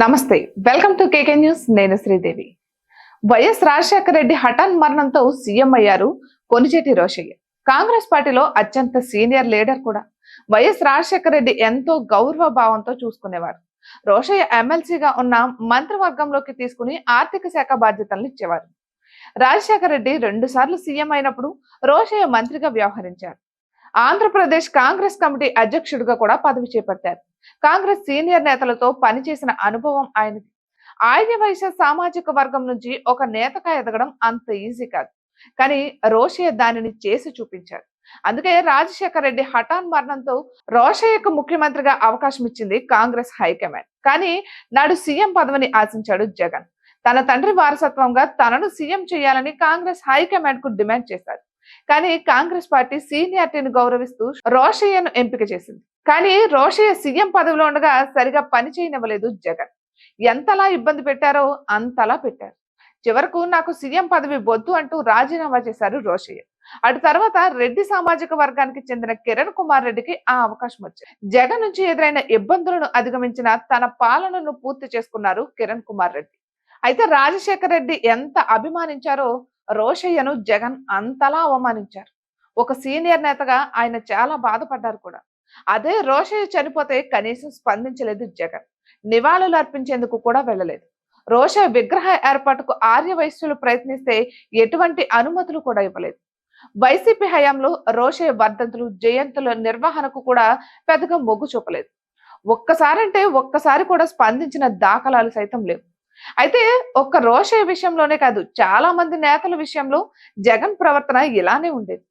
నమస్తే, welcome to KK news. నేను Sridevi. YS Rajasekhara Reddy హఠాన్ మరణంతో సీఎం అయ్యారు కొణిజేటి రోషయ్య. కాంగ్రెస్ పార్టీలో అత్యంత సీనియర్ లీడర్ కూడా. వైఎస్ రాజశేఖర రెడ్డి ఎంతో గౌరవ భావంతో చూసుకునేవారు. రోషయ్య ఎమ్మెల్సీగా ఉన్న మంత్రివర్గంలోకి తీసుకుని ఆర్థిక శాఖ బాధ్యతలను ఇచ్చేవారు. రాజశేఖర రెడ్డి 2 సార్లు సీఎం అయినప్పుడు రోషయ్య మంత్రిగా వ్యవహరించారు. ఆంధ్రప్రదేశ్ కాంగ్రెస్ కమిటీ అధ్యక్షుడిగా కూడా పదవి చేపట్టారు. కాంగ్రెస్ సీనియర్ నేతలతో పనిచేసిన అనుభవం ఆయనది. ఆర్య వైశ్య సామాజిక వర్గం నుంచి ఒక నేతగా ఎదగడం అంత ఈజీ కాదు, కానీ రోషయ్య దానిని చేసి చూపించారు. అందుకే రాజశేఖర రెడ్డి హఠాన్ మరణంతో రోషయ్యకు ముఖ్యమంత్రిగా అవకాశం ఇచ్చింది కాంగ్రెస్ హైకమాండ్. కానీ నాడు సీఎం పదవిని ఆశించాడు జగన్. తన తండ్రి వారసత్వంగా తనను సీఎం చేయాలని కాంగ్రెస్ హైకమాండ్ కు డిమాండ్ చేశారు. కానీ కాంగ్రెస్ పార్టీ సీనియారిటీని గౌరవిస్తూ రోషయ్యను ఎంపిక చేసింది. కానీ రోషయ్య సీఎం పదవిలో ఉండగా సరిగా పని చేయనివ్వలేదు జగన్. ఎంతలా ఇబ్బంది పెట్టారో అంతలా పెట్టారు. చివరకు నాకు సీఎం పదవి వద్దు అంటూ రాజీనామా చేశారు రోషయ్య. అటు తర్వాత రెడ్డి సామాజిక వర్గానికి చెందిన కిరణ్ కుమార్ రెడ్డికి ఆ అవకాశం వచ్చింది. జగన్ నుంచి ఎదురైన ఇబ్బందులను అధిగమించిన తన పాలనను పూర్తి చేసుకున్నారు కిరణ్ కుమార్ రెడ్డి. అయితే రాజశేఖర రెడ్డి ఎంత అభిమానించారో రోషయ్యను జగన్ అంతలా అవమానించారు. ఒక సీనియర్ నేతగా ఆయన చాలా బాధపడ్డారు కూడా. అదే రోషయ్య చనిపోతే కనీసం స్పందించలేదు జగన్. నివాళులు అర్పించేందుకు కూడా వెళ్ళలేదు. రోషయ్య విగ్రహ ఏర్పాటుకు ఆర్య వైశ్యులు ప్రయత్నిస్తే ఎటువంటి అనుమతులు కూడా ఇవ్వలేదు. వైసీపీ హయాంలో రోషయ్య వర్ధంతులు, జయంతుల నిర్వహణకు కూడా పెద్దగా మొగ్గు చూపలేదు. ఒక్కసారి కూడా స్పందించిన దాఖలాలు సైతం లేవు. అయితే ఒక్క రోషయ్య విషయంలోనే కాదు, చాలా మంది నేతల విషయంలో జగన్ ప్రవర్తన ఇలానే ఉండేది.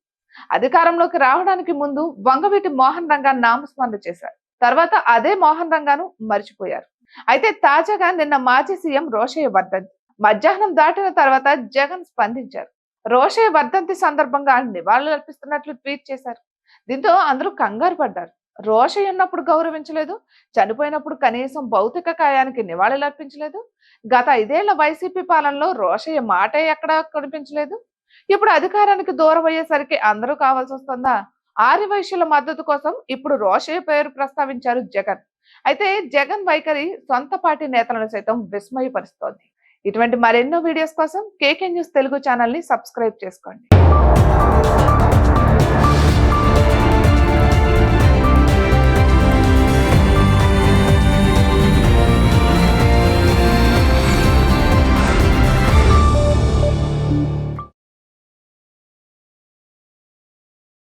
అధికారంలోకి రావడానికి ముందు వంగవీటి మోహన్ రంగా నామస్మరణ చేశారు. తర్వాత అదే మోహన్ రంగాను మర్చిపోయారు. అయితే తాజాగా నిన్న మాజీ సీఎం రోషయ్య వర్ధంతి మధ్యాహ్నం దాటిన తర్వాత జగన్ స్పందించారు. రోషయ్య వర్ధంతి సందర్భంగా నివాళులు అర్పిస్తున్నట్లు ట్వీట్ చేశారు. దీంతో అందరూ కంగారు పడ్డారు. రోషయ్య ఉన్నప్పుడు గౌరవించలేదు, చనిపోయినప్పుడు కనీసం భౌతిక కాయానికి నివాళులు అర్పించలేదు. గత 5 ఏళ్ల వైసీపీ పాలనలో రోషయ్య మాటే ఎక్కడా కనిపించలేదు. ఇప్పుడు అధికారానికి దూరం అయ్యేసరికి అందరూ కావాల్సి వస్తుందా? ఆర్యవైశ్యుల మద్దతు కోసం ఇప్పుడు రోషయ్య పేరు ప్రస్తావించారు జగన్. అయితే జగన్ వైఖరి సొంత పార్టీ నేతలను సైతం విస్మయపరుస్తోంది. ఇటువంటి మరెన్నో వీడియోస్ కోసం కేకే న్యూస్ తెలుగు ఛానల్ ని సబ్స్క్రైబ్ చేసుకోండి.